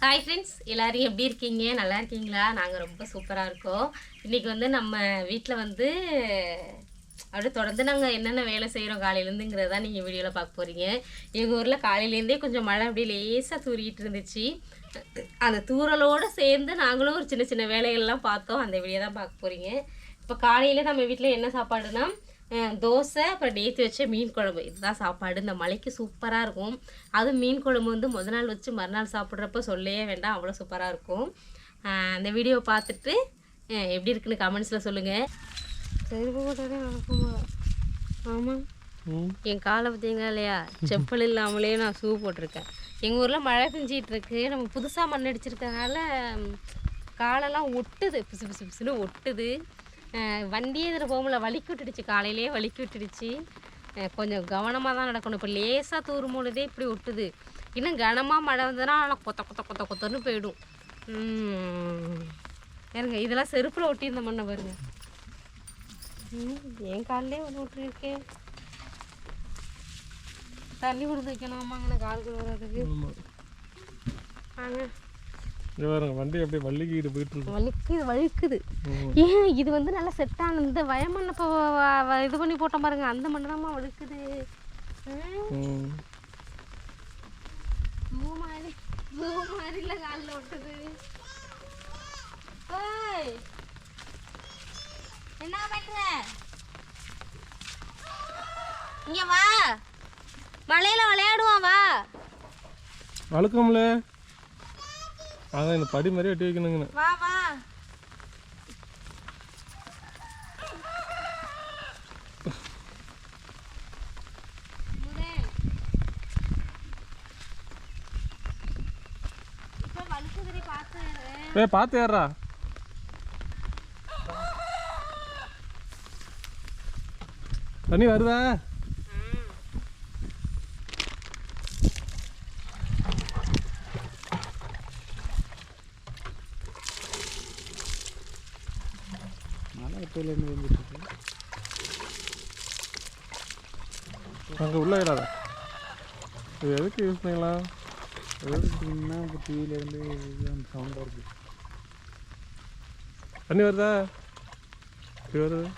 Hi friends, எல்லோரும் எப்படி இருக்கீங்க? நல்லா இருக்கீங்களா? நாங்கள் ரொம்ப சூப்பராக இருக்கோம். இன்றைக்கி வந்து நம்ம வீட்டில் வந்து அப்படியே தொடர்ந்து நாங்கள் என்னென்ன வேலை செய்கிறோம் காலையிலேருந்துங்கிறத தான் நீங்கள் வீடியோவில் பார்க்க போகிறீங்க. எங்கள் ஊரில் காலையிலேருந்தே கொஞ்சம் மழை அப்படியே லேசாக தூரிகிட்டு இருந்துச்சு. அந்த தூறலோடு சேர்ந்து நாங்களும் ஒரு சின்ன சின்ன வேலைகள்லாம் பார்த்தோம். அந்த வீடியோ தான் பார்க்க போகிறீங்க. இப்போ காலையில் நம்ம வீட்டில் என்ன சாப்பாடுனா தோசை, அப்புறம் நேற்று வச்ச மீன் குழம்பு. இதுதான் சாப்பாடு. இந்த மழைக்கு சூப்பராக இருக்கும். அதுவும் மீன் குழம்பு வந்து முத நாள் வச்சு மறுநாள் சாப்பிட்றப்ப சொல்லவே வேண்டாம், அவ்வளோ சூப்பராக இருக்கும். அந்த வீடியோவை பார்த்துட்டு எப்படி இருக்குன்னு கமெண்ட்ஸில் சொல்லுங்கள். செருப்பு போட்டாலே நடக்குமா? ஆமாம், என் காலை பார்த்தீங்களா இல்லையா? செப்பல் இல்லாமலே நான் ஷூ போட்டிருக்கேன். எங்கள் ஊரில் மழை பெஞ்சிகிட்டு இருக்கு. நம்ம புதுசாக மண் அடிச்சிருக்கனால காலெல்லாம் ஒட்டுது, பிசு பிசு பிசுன்னு ஒட்டுது. வண்டியே இதில் போகல, வலிக்கி விட்டுடுச்சு. காலையிலே வலிக்கி விட்டுடுச்சு. கொஞ்சம் கவனமாக தான் நடக்கணும். இப்போ லேசாக தூரும் பொழுதே இப்படி ஒட்டுது. இன்னும் கனமாக மழை வந்ததுன்னா ஆனால் கொத்த கொத்த கொத்த கொத்தன்னு போயிடும். ஏங்க இதெல்லாம் செருப்பில் ஒட்டியிருந்த மண்ணை பாருங்க. என் காலிலே ஒன்று விட்டுருக்கேன். தண்ணி கொடுத்து வைக்கணுமாங்கண்ணா காலுக்கு வர்றதுக்கு. வாங்க, வண்டி அப்படியே வலிக்கிட்டு போயிட்டு இருக்கு. வழுக்குது. ஏன் இது வந்து நல்லா செட் ஆன இந்த வயமண்ணை இப்போ இது பண்ணி போட்ட பாருங்க, அந்த மண்ணு தான்மா வழுக்குது. மாதிரில காலில் ஒட்டுது. என்ன பண்ற? இங்க வா, மழையில விளையாடுவான் வா. வழுக்கம்ல, அதான் இந்த படி மாதிரி வெட்டி வைக்கணுங்க. வா வா. பார்த்து ஏறா. தண்ணி வருதா? அங்கே உள்ள இடாத. இது எதுக்கு யூஸ் பண்ணலாம்? எதுக்குன்னா இப்போ டிவியிலேருந்து சவுண்டாக இருக்குது. தண்ணி வருதா? இப்படி வருது.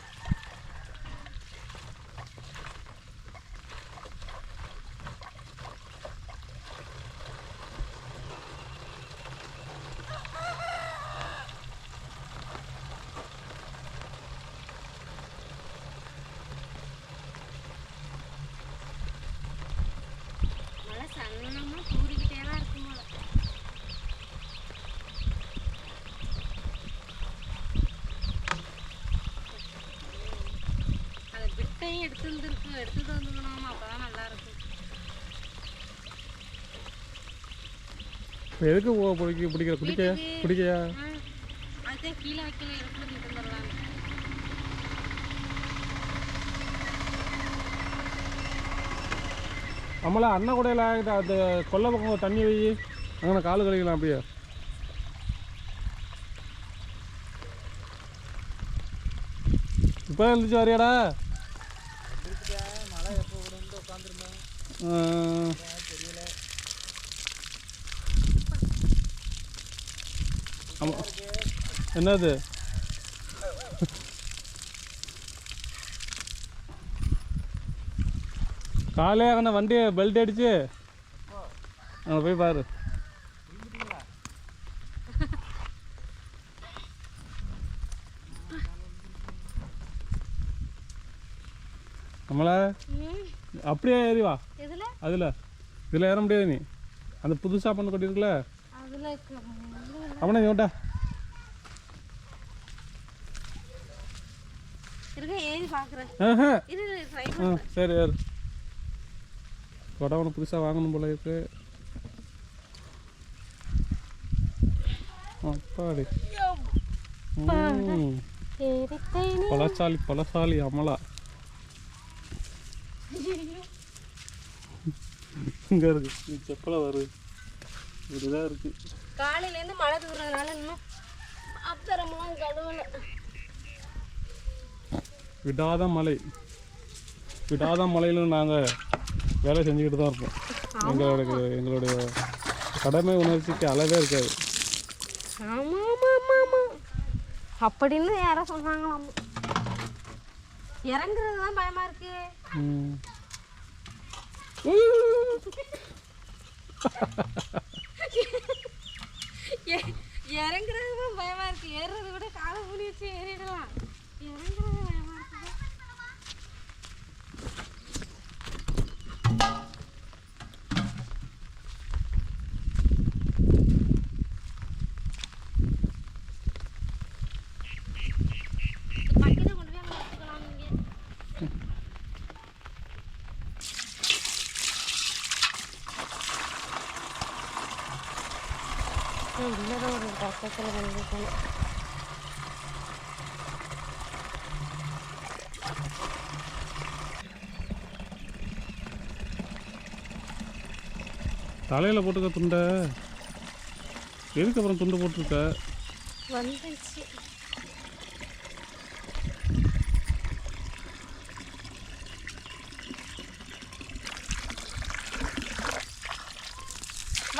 எடுத்துட்டு வந்துக்கணும், அப்பதான் நல்லா இருக்கும். எதுக்கு பிடிக்கிற பிடிக்கையா? அதுதான் கீழே வைக்கல, எடுத்துட்டு வந்துடலாம். நம்மள அண்ணன் கூடையில அது கொல்லை பக்கம் தண்ணி வை, அங்கே காலு கழிக்கலாம். அப்படியே இப்போ இருந்துச்சு வரையாடா. ஆமாம், என்னது காலையே அங்கே வண்டி பெல்ட் அடிச்சு அங்கே போய் பாரு. நம்மள அப்படியே ஏறி வா. இதில் ஏற முடியாது. நீ அந்த புதுசாக பண்ண கொட்டிருக்குல்ல, அவனை ஓட்டா. சரி ஏறு. கொடவனை புதுசாக வாங்கணும் போல இருக்கு. அப்பாடி பழசாலி அமலா. இங்கே இருக்கு, செப்பல வருது. இப்படிதான் இருக்கு. காலையிலேருந்து மழை தூர்றதுனால இன்னும் அப்புறமெல்லாம் கழுவல. விடாத மழையிலும் நாங்கள் வேலை செஞ்சுக்கிட்டு தான் இருப்போம். எங்களுடைய கடமை உணர்ச்சிக்கு அளவே இருக்காது. ஆமாம் ஆமாம் ஆமாம் ஆமாம் அப்படின்னு யாரோ சொன்னாங்களாம். இறங்குறது தான் பயமாக இருக்கு. இறங்குறது தான் பயமாக இருக்கு. ஏறுறது விட காலை மூடி வச்சு ஏறிடலாம். இறங்குறது பயமாக இருக்கு. பக்கத்தில் கொண்டு போய் அங்கே வச்சுக்கலாம். நீங்கள் உள்ளதான் ஒரு பக்கத்தில் வந்துருக்கணும். தலையில் போட்டுக்க துண்டை. எதுக்கு அப்புறம் துண்டு போட்டிருக்க? வந்துச்சு.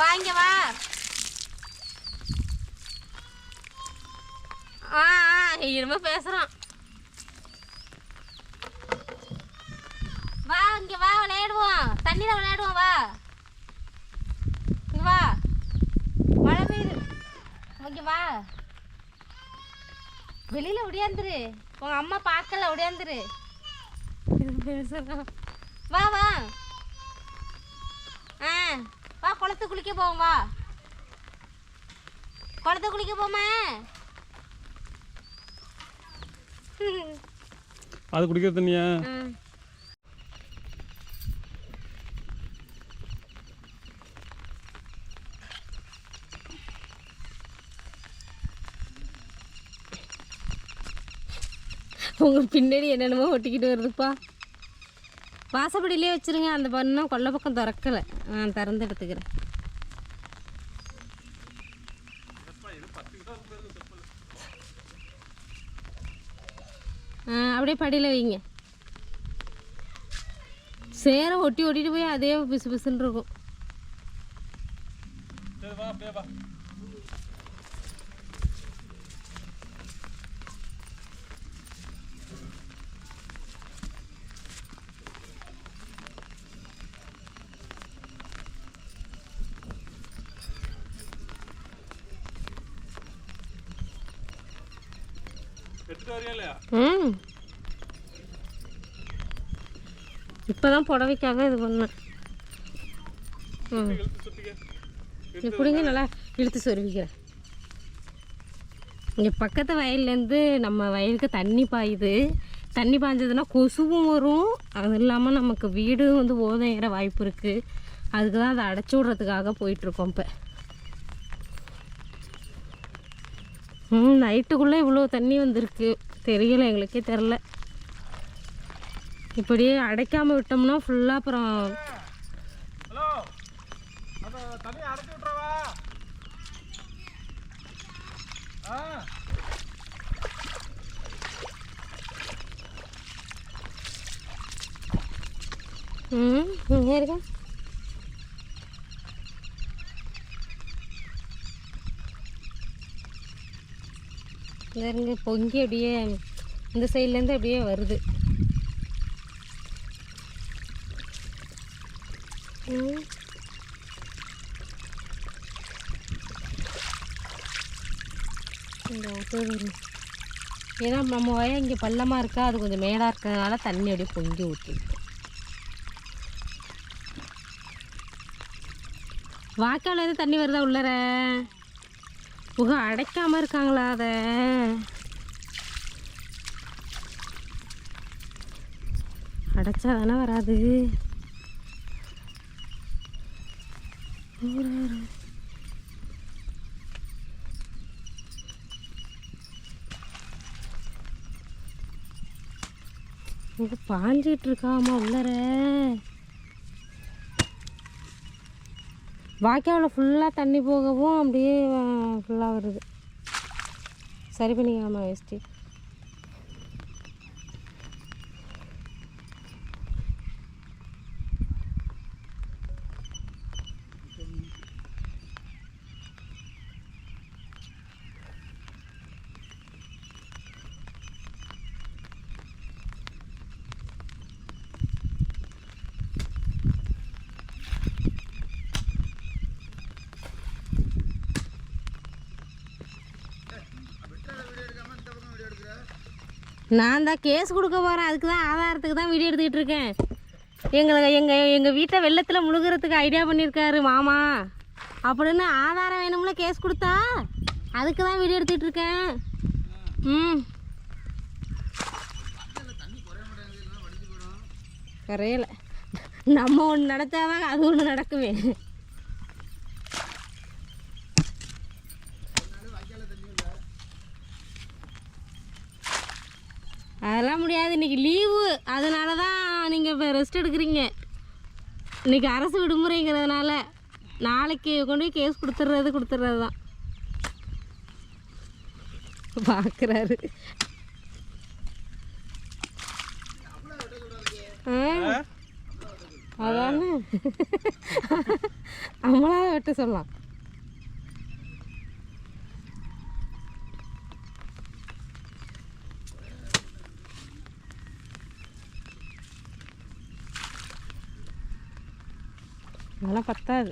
வாங்க வா. என்னமோ பேசுகிறான். வா இங்கே வா, விளையாடுவோம். தண்ணியில் விளையாடுவோம். வா இங்கே வா. மழை பெய்யுது. இங்கே வா. வெளியில் ஒடியாந்துரு. உங்கள் அம்மா பார்க்கல, ஒடியாந்துரு. பேசுகிறான். வா வா. வா குளத்து குளிக்க போவோம். வா குளத்து குளிக்க போமா. அது குடிக்கிற தண்ணியா? உங்கள் பின்னாடி என்னென்னமோ ஒட்டிக்கிட்டு வருதுப்பா. வாசப்படியிலே வச்சுருங்க. அந்த பண்ணால் கொல்லை பக்கம் திறக்கலை. திறந்து எடுத்துக்கிறேன். அப்படியே படியில் வைங்க. சேரை ஒட்டி ஒட்டிட்டு போய் அதே பிசு பிசுன்னு இருக்கும். இப்போதான் புடவைக்காக இது பண்ணேன். இப்படிங்க நல்லா இழுத்து சொருவிக்கிறேன். இங்கே பக்கத்து வயல்லேருந்து நம்ம வயலுக்கு தண்ணி பாயுது. தண்ணி பாய்ஞ்சதுன்னா கொசுவும் வரும். அது இல்லாமல் நமக்கு வீடு வந்து ஓதம் ஏற வாய்ப்பு இருக்குது. அதுக்கு தான் அதை அடைச்சி விட்றதுக்காக போயிட்டுருக்கோம். இப்போ நைட்டுக்குள்ளே இவ்வளோ தண்ணி வந்திருக்கு. தெரியலை, எங்களுக்கே தெரில. இப்படியே அடைக்காமல் விட்டோம்னா ஃபுல்லாக அப்புறம் இருக்கா. இங்கே பொங்கி அப்படியே இந்த சைட்லேருந்து அப்படியே வருது. ஏன்னா நம்ம வயல் இங்கே பள்ளமாக இருக்கா, அது கொஞ்சம் மேடாக இருக்கிறதுனால தண்ணி அப்படியே பொங்கி ஊற்றிருக்கு. வாய்க்காலேருந்து தண்ணி வருதா உள்ளர? அடைக்காமல் இருக்காங்களா? அதை அடைச்சா தானே வராது. இங்கே பாஞ்சிட்டு இருக்காமா உள்ளர. வாய்க்காவில் ஃபுல்லாக தண்ணி போகவும் அப்படியே ஃபுல்லாக வருது. சரி பண்ணிக்காமா வேஸ்ட்டு. நான் தான் கேஸ் கொடுக்க போகிறேன், அதுக்கு தான் ஆதாரத்துக்கு தான் வீடியோ எடுத்துக்கிட்டு இருக்கேன். எங்கள் வீட்டை வெள்ளத்தில் முழுகிறதுக்கு ஐடியா பண்ணியிருக்காரு மாமா அப்படின்னு ஆதாரம் வேணும்ல கேஸ் கொடுத்தா, அதுக்கு தான் வீடியோ எடுத்துக்கிட்டு இருக்கேன். கரையலை, நம்ம ஒன்று நடத்தாதான் அது ஒன்று நடக்குமே. அதெல்லாம் முடியாது, இன்றைக்கி லீவு, அதனால தான் நீங்கள் இப்போ ரெஸ்ட் எடுக்கிறீங்க. இன்றைக்கி அரசு விடுமுறைங்கிறதுனால நாளைக்கு கொண்டு போய் கேஸ் கொடுத்துட்றது தான். பார்க்குறாரு. அதானே நம்மளாக வெட்ட சொல்லலாம். அதெல்லாம் பத்தாது.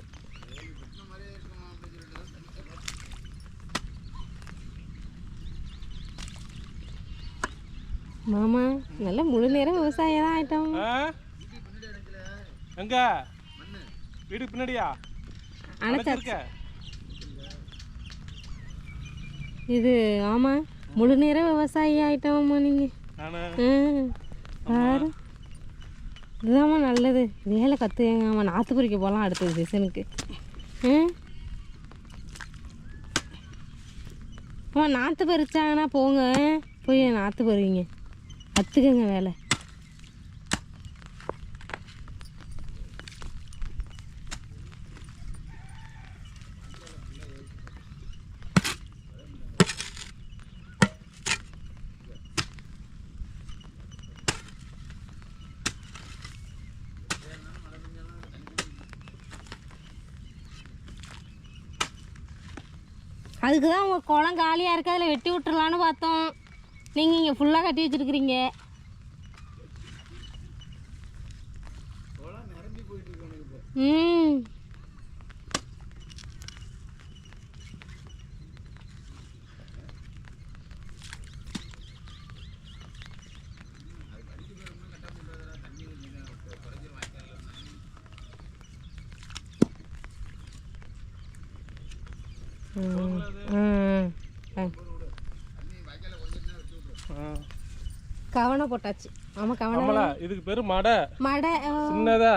மாமா நல்ல முழு நேரம் விவசாயம் தான் ஆயிட்டோம். எங்க வீடு பின்னாடியா அணைச்சா இது? ஆமாம், முழு நேரம் விவசாயி ஆயிட்டோம்மா நீங்கள். பாரு, இதுதாம்மா நல்லது, வேலை கற்றுக்கங்க. ஆமாம், நாற்று பறிக்க போகலாம் அடுத்த சீசனுக்கு. ஆமாம், நாற்று பறிச்சாங்கன்னா போங்க, போய் நாற்று பறிங்க, கற்றுக்கங்க வேலை. அதுக்கு தான் உங்கள் குளம் காலியாக இருக்குது, அதில் வெட்டி விட்டுறலான்னு பார்த்தோம். நீங்கள் இங்கே ஃபுல்லாக கட்டி வச்சுருக்கிறீங்க. கவனை போட்டாச்சு. ஆமாம், கவனை. இதுக்கு பேர் மடை. மடை சின்னதா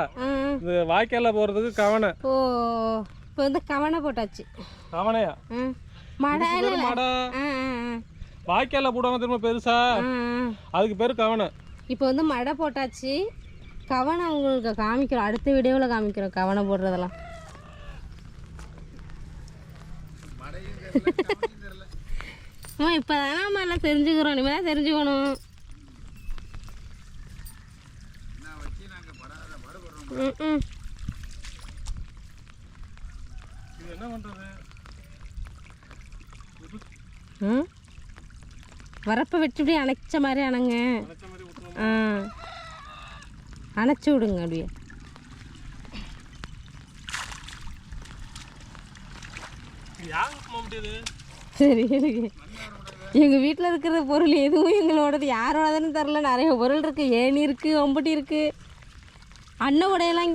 இந்த வாய்க்கால போகிறதுக்கு கவனை. ஓ, இப்போ வந்து கவனை போட்டாச்சு. கவனையா? மடை மடை வாய்க்கால போடுவாங்க திரும்ப பெருசா, அதுக்கு பேர் கவனை. இப்போ வந்து மடை போட்டாச்சு. கவனை உங்களுக்கு காமிக்கிறோம், அடுத்த வீடியோவில் காமிக்கிறோம் கவனை போடுறதெல்லாம். இப்போ தானே நம்ம எல்லாம் தெரிஞ்சுக்கிறோம், இனிமேல் தான் தெரிஞ்சுக்கணும். வரப்பை வெட்டி அப்படியே அணைச்ச மாதிரி அணைங்க. அணைச்சி விடுங்க அப்படியே. சரி, எங்கள் வீட்டில் இருக்கிற பொருள் எதுவும் எங்களோடது, யாரோடதுன்னு தெரில. நிறைய பொருள் இருக்குது, ஏணி இருக்குது, ஒம்பட்டி இருக்குது, அண்ணன் உடையெல்லாம்.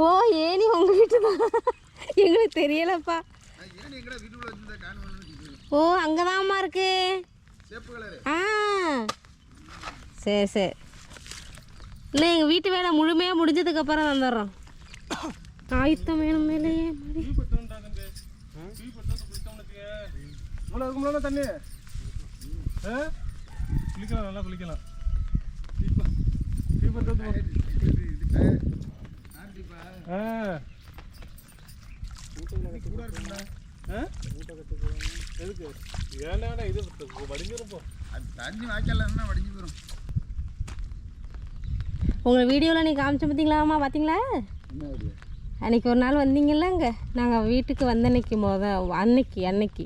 ஓ, ஏணி உங்கள் வீட்டு தான், எங்களுக்கு தெரியலப்பா. ஓ, அங்கே தான்மா இருக்கு. சரி சரி, இல்லை எங்கள் வீட்டு வேலை முழுமையாக முடிஞ்சதுக்கப்புறம் வந்துடுறோம். ஆயுத்தம் வேணும் மேலேயே தண்ணி குளிக்கலாம், நல்லா குளிக்கலாம். எதுக்கு ஏன்னா இது வடிஞ்சிருப்போம், தண்ணி வாய்க்காலன்னா வடிஞ்சு போயிடும். உங்கள் வீடியோவில் நீங்கள் காமிச்சு பார்த்தீங்களாம்மா? பார்த்தீங்களா அன்றைக்கி ஒரு நாள் வந்தீங்கல்ல அங்கே, நாங்கள் வீட்டுக்கு வந்த அன்னைக்கு அன்னைக்கு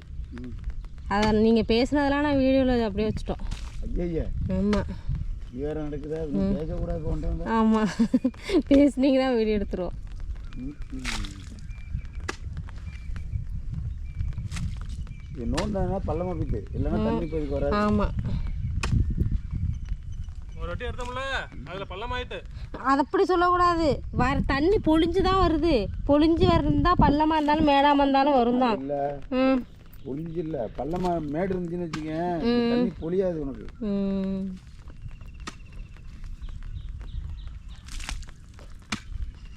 அதை நீங்கள் பேசுனதெல்லாம் நான் வீடியோவில் அப்படியே வச்சுட்டோம். ஆமாம், ஆமாம், பேசுனீங்கன்னா வீடியோ எடுத்துருவோம். இது நோண்டானா பள்ளமாக போயிட்டு இல்லைன்னா தண்ணி போய் வராது. ஆமாம், ஒரு வாட்டி எடுத்தோம்ல அதில் பள்ளமாயிட்டு. அது அப்படி சொல்லக்கூடாது. தண்ணி பொழிஞ்சு தான் வருது. பொழிஞ்சு இருந்தா பள்ளமாக இருந்தாலும் மேடாமல் இருந்தாலும் வரும் தான். இல்லை ம் பொழிஞ்சு இல்லை பள்ளமாக மேடு இருந்துச்சுன்னு வச்சுக்கேன், தண்ணி பொழியாது உனக்கு. ம்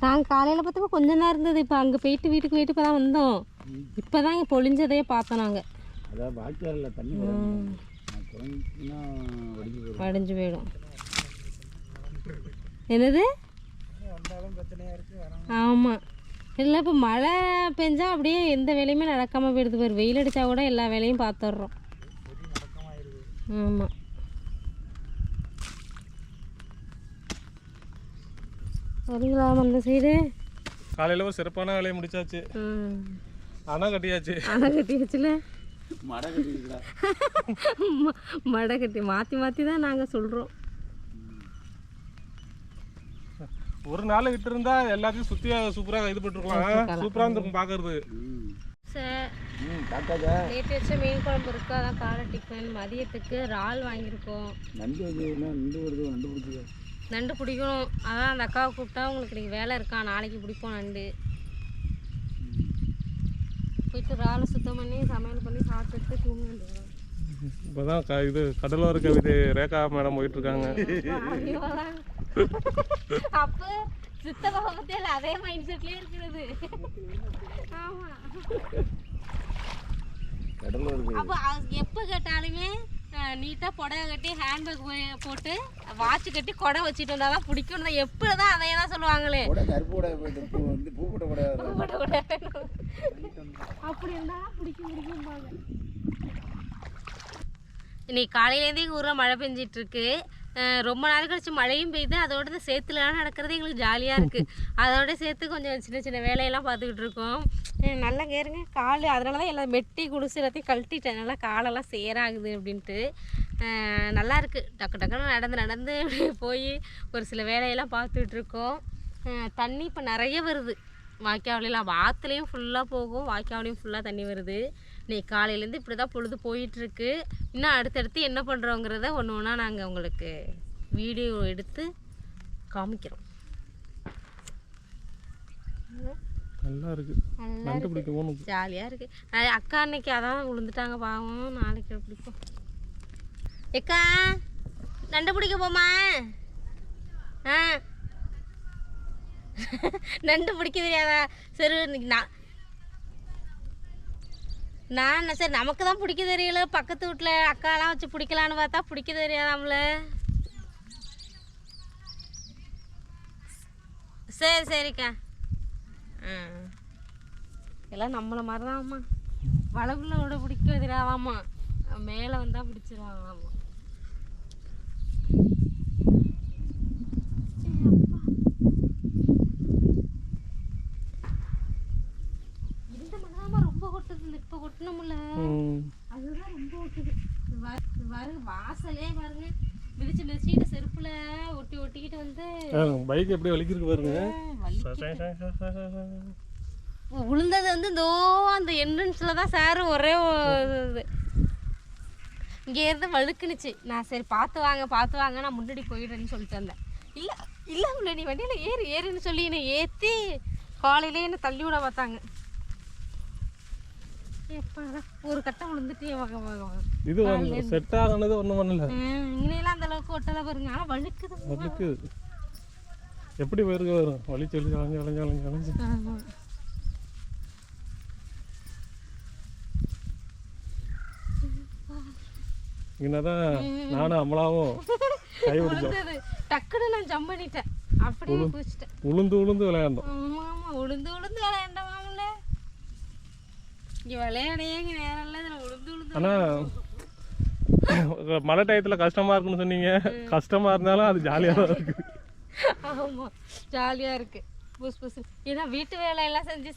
நாங்கள் காலையில் பார்த்தப்ப கொஞ்சம் தான் இருந்தது. இப்போ அங்கே போயிட்டு வீட்டுக்கு போயிட்டு இப்போ தான் வந்தோம். இப்போ தான் இங்கே பொழிஞ்சதே பார்த்தோம் நாங்கள். அதான் வாய்க்காலில் தண்ணி குறைஞ்சுன்னா வடிஞ்சு போயிடும். என்னது? ஆமாம், இல்லை இப்போ மழை பெஞ்சா அப்படியே எந்த வேலையுமே நடக்காமல் போயிடுது. பாரு, வெயில் அடித்தா கூட எல்லா வேலையும் பார்த்துட்றோம். ஆமாம், சரிங்களா அந்த சைடு? காலையில் ஒரு சிறப்பான வேலையை முடிச்சாச்சு. அணை கட்டியாச்சு. அணை கட்டியாச்சுல, மடை கட்டிருக்கா. மடை கட்டி மாற்றி மாற்றி தான் நாங்கள் சொல்கிறோம். ஒரு நாள் விட்டு இருந்தா எல்லாத்தையும் சுற்றி சூப்பராக இது பண்ணிருக்கலாம். சூப்பராக இருந்திருக்கும் பார்க்கறது. நேற்று வச்ச மீன் குழம்பு இருக்கு, அதான் காலை டிஃபன். மதியத்துக்கு இறால் வாங்கியிருக்கோம். நண்டு வருது, நண்டு பிடிச்சி நண்டு பிடிக்கணும். அதான் அந்த அக்காவை கூப்பிட்டா உங்களுக்கு இன்றைக்கி வேலை இருக்கா, நாளைக்கு பிடிப்போம் நண்டு. போயிட்டு இறாலை சுத்தம் பண்ணி சமையல் பண்ணி சாப்பிட்டுட்டு தூங்க வேண்டியது. இப்போ தான் இது கடலோர கவிதை ரேகா மேடம் போயிட்டுருக்காங்க. அப்போ சித்தப்பா பற்றியில் அதே மைண்ட் செட்லேயே இருக்கிறது. ஆமாம், அப்போ எப்போ கேட்டாலுமே நீட்டாக புடவை கட்டி ஹேண்ட்பேக் போட்டு வாட்ச் கட்டி கொடை வச்சுட்டு வந்தால் தான் பிடிக்கும். எப்படி தான் அதையே தான் சொல்லுவாங்களே. அப்படி இருந்தால் பிடிக்கும்பாங்க. இன்னைக்கு காலையிலேருந்தே எங்கள் ஊரில் மழை பெஞ்சிட்ருக்கு. ரொம்ப நாள் கழிச்சு மழையும் பெய்யுது. அதோட இந்த சேத்துலாம் நடக்கிறது எங்களுக்கு ஜாலியாக இருக்குது. அதோட சேர்த்து கொஞ்சம் சின்ன சின்ன வேலையெல்லாம் பார்த்துக்கிட்டு இருக்கோம். நல்லா கேருங்க கால், அதனால தான் எல்லாம் மெட்டி குடிசு எல்லாத்தையும் கழட்டிட்டேன். நல்லா காலெல்லாம் சேராகுது அப்படின்ட்டு. நல்லா இருக்குது. டக்கு டக்குன்னு நடந்து நடந்து போய் ஒரு சில வேலையெல்லாம் பார்த்துட்ருக்கோம். தண்ணி இப்போ நிறைய வருது வாய்க்காவிலாம். ஆற்றுலையும் ஃபுல்லாக போகும், வாய்க்காவிலையும் ஃபுல்லாக தண்ணி வருது. இன்னைக்கு காலையிலேருந்து இப்படி தான் பொழுது போயிட்டுருக்கு. இன்னும் அடுத்தடுத்து என்ன பண்ணுறோங்கிறத ஒன்று ஒன்றா நாங்கள் உங்களுக்கு வீடியோ எடுத்து காமிக்கிறோம். நல்லா இருக்கு, நண்டு பிடிக்கும், ஜாலியாக இருக்குது. அக்கா அன்னைக்கு அதான் விழுந்துட்டாங்க பாவம். நாளைக்கு பிடிக்கும். எக்கா நண்டு பிடிக்க போமா? ஆ நண்டு பிடிக்க தெரியாதா? சரி நான் சரி நமக்கு தான் பிடிக்க தெரியல. பக்கத்து வீட்டில் அக்காலாம் வச்சு பிடிக்கலான்னு பார்த்தா பிடிக்க தெரியாதாம்ல. சரி சரிக்கா. எல்லாம் நம்மளை மாதிரி தான்மா. வளகுள்ள விட பிடிக்க தெரியாதாம்மா, மேலே வந்தால் பிடிச்சிருவாங்களாம்மா. இந்த மண்ணாம ரொம்ப கொட்டுது. இப்போ கொட்டணும்ல, அதுதான் ரொம்ப கொட்டுது. வாசலே பாருங்க, மிதிச்சு மிதிச்சுட்டு செருப்புல ஒட்டி ஒட்டிக்கிட்டு வந்து பைக் எப்படி வலிக்கிருக்கு பாருங்க. விழுந்தது வந்து இதோ அந்த என்ட்ரன்ஸில் தான் சார் ஒரே இது இங்கேருந்து வழுக்குனுச்சு. நான் சரி பார்த்து வாங்க நான் முன்னாடி போயிடுறேன்னு சொல்லிட்டு வந்தேன். இல்லை இல்லை உள்ள நீ வண்டியில் ஏறுன்னு சொல்லி என்னை ஏற்றி காலையிலே என்னை தள்ளி விட பார்த்தாங்க. ஒரு கட்டம் விழுந்துட்டே வாங்க. இது செட் ஆகுனது ஒன்றும் பண்ணல. இங்கெல்லாம் அந்த அளவுக்கு ஒட்டலை பாருங்க. ஆனால் வழுக்குது. எப்படி போயிருக்கு வரும் வலி சொல்லி அலைஞ்சு. என்னதான் நானும் அமலாவும் கை பிடிச்சோம். டக்குன்னு நான் ஜம்ப் பண்ணிட்டேன், அப்படியே குதிச்சிட்டேன். உளுந்து விளையாண்டோம். ஆமா உளுந்து விளையாண்டோம்ல. இங்கே விளையாடையங்க நேரம் இல்லை, இதில் உளுந்து. ஆனால் மழை டயத்தில் கஷ்டமாக இருக்குன்னு சொன்னீங்க. கஷ்டமாக இருந்தாலும் அது ஜாலியாக தான் இருக்குது. ஆமாம் ஜாலியாக இருக்குது. புதுசு ஏன்னா வீட்டு வேலையெல்லாம் செஞ்சு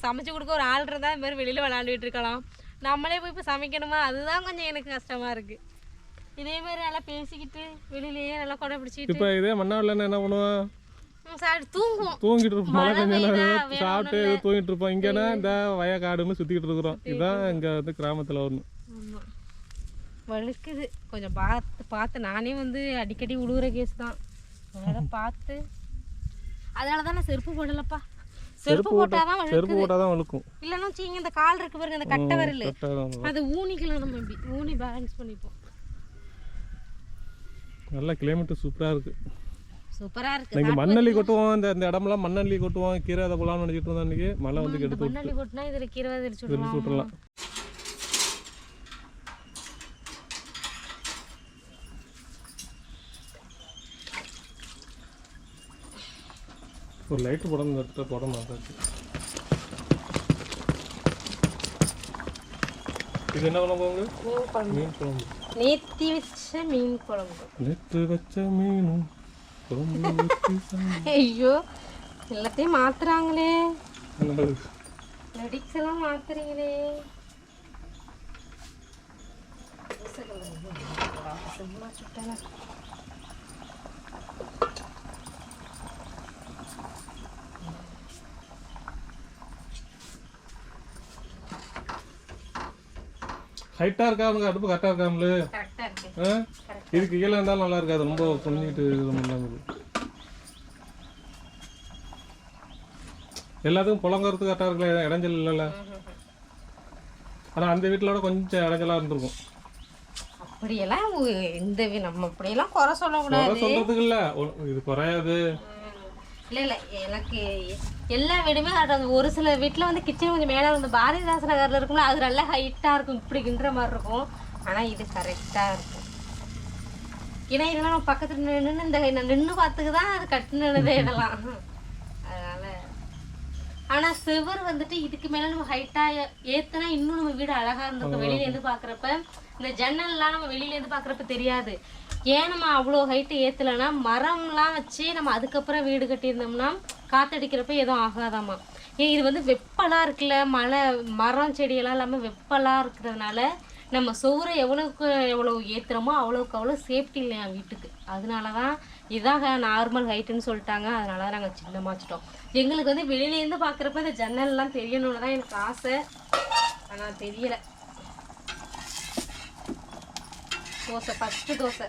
சமைச்சு கொடுக்க ஒரு ஆள் இருந்தால் இது மாதிரி வெளியில் விளையாண்டுட்டு இருக்கலாம். நம்மளே போய் இப்போ சமைக்கணுமா, அதுதான் கொஞ்சம் எனக்கு கஷ்டமாக இருக்குது. இதே மாதிரி நல்லா பேசிக்கிட்டு வெளியிலேயே நல்லா கொடை பிடிச்சிட்டு. இப்போ இதே மண்ணாவில் என்ன பண்ணுவோம்? தூங்குவோம். தூங்கிட்டு இருப்போம். மழை பெய்யுதா, பெஞ்சா வேற சாப்பிட்டு தூங்கிட்டு இருப்போம். இங்கன்னா இந்த வயக்காடுன்னு சுத்திக்கிட்டு இருக்கிறோம். இதுதான் இங்க வந்து கிராமத்துல ஒண்ணு. ஆமா. வழுக்குது கொஞ்சம் பார்த்து நானே வந்து அடிக்கடி உழுவுற கேஸ் தான். அதனால பார்த்து அதனால தான் நான் செருப்பு போடலப்பா. செருப்பு போட்டாதான் செருப்பு வழுக்குது. போட்டாதான் வழுக்கும். இல்லைன்னா வச்சுக்கிங்க இந்த கால் இருக்கு பாருங்க, அந்த கட்டை வரல கரெக்டா அது ஊனிக்கலாம். நம்ம இப்படி ஊனி பேலன்ஸ் பண்ணிப்போம். நல்ல கிளைமேட் சூப்பரா இருக்கு. சூப்பரா இருக்கு. இங்க மண்ணள்ளி கொட்டுவோம். இந்த இடமெல்லாம் மண்ணள்ளி கொட்டுவோம். கீரை அதை போலாம்னு நினைச்சிட்டு இருந்தோம். அன்னைக்கு மழை வந்து கெடுத்து மண்ணள்ளி கொட்டினா இதுல கீரை தெரிச்சு விட்டுலாம். ஒரு லைட் போட இந்த போட மாட்டாச்சு. இது என்ன குழம்பு? மீன் குழம்பு. நேத்தி வச்ச மீன் குழம்பு. நேத்து வச்ச மீனும் குழம்பு. ஐயோ எல்லாத்தையும் மாத்துறாங்களே. என்னது? நடிக்ஸ் எல்லாம் மாத்துறீங்களே. சும்மா சுட்டான ஹைட்டா இருக்கா? அவங்க அடுப்பு கரெக்டா இருக்காமல? கரெக்டா இருக்கு. இதுக்கு கீழே இருந்தாலும் நல்லா இருக்காது. ரொம்ப குனிஞ்சிட்டு இருக்குது. எல்லாத்துக்கும் புழங்கறதுக்கு கரெக்டா இருக்கல, இடைஞ்சல் இல்லைல்ல. ஆனா அந்த வீட்டிலோட கொஞ்சம் இடைஞ்சலா இருந்திருக்கும். அப்படியெல்லாம் இந்த நம்ம அப்படியெல்லாம் குறை சொல்லக்கூடாது. குறை சொல்றதுக்கு இல்ல, இது குறையாது. இல்லை இல்லை எனக்கு எல்லா வீடுமே கரெக்டாக. ஒரு சில வீட்டில் வந்து கிச்சன் கொஞ்சம் மேலே வந்து பாரதிதாசன் நகரில் இருக்கும்ல, அது நல்லா ஹைட்டாக இருக்கும், இப்படிங்கிற மாதிரி இருக்கும். ஆனால் இது கரெக்டாக இருக்கும். ஏன்னா இதெல்லாம் நம்ம பக்கத்தில் நின்று இந்த நின்று பார்த்துக்கு தான் அது கட்டினதே இதெல்லாம். அதனால் ஆனால் சிவர் வந்துட்டு இதுக்கு மேலே நம்ம ஹைட்டாக ஏற்றுனா இன்னும் நம்ம வீடு அழகாக இருந்திருக்கும். வெளியிலேருந்து பார்க்குறப்ப இந்த ஜன்னல்லாம் நம்ம வெளியிலேருந்து பார்க்குறப்ப தெரியாது. ஏன் நம்ம அவ்வளோ ஹைட்டு ஏற்றலைன்னா மரம்லாம் வச்சு நம்ம அதுக்கப்புறம் வீடு கட்டியிருந்தோம்னா காற்றடிக்கிறப்ப எதுவும் ஆகாதாம்மா. இது வந்து வெப்பலாக இருக்குல்ல, மரம் செடியெல்லாம் இல்லாமல் வெப்பலாக இருக்கிறதுனால நம்ம சுவரை எவ்வளோக்கு எவ்வளோ ஏற்றுறோமோ அவ்வளோக்கு அவ்வளோ சேஃப்டி இல்லையா வீட்டுக்கு. அதனால தான் இதாக நார்மல் ஹைட்டுன்னு சொல்லிட்டாங்க. அதனால தான் நாங்கள் சின்னமாக வச்சுட்டோம். எங்களுக்கு வந்து வெளியிலேருந்து பார்க்குறப்ப இந்த ஜன்னல்லாம் தெரியணும்னு தான் எனக்கு ஆசை. ஆனால் தெரியலை. தோசை ஃபஸ்ட்டு தோசை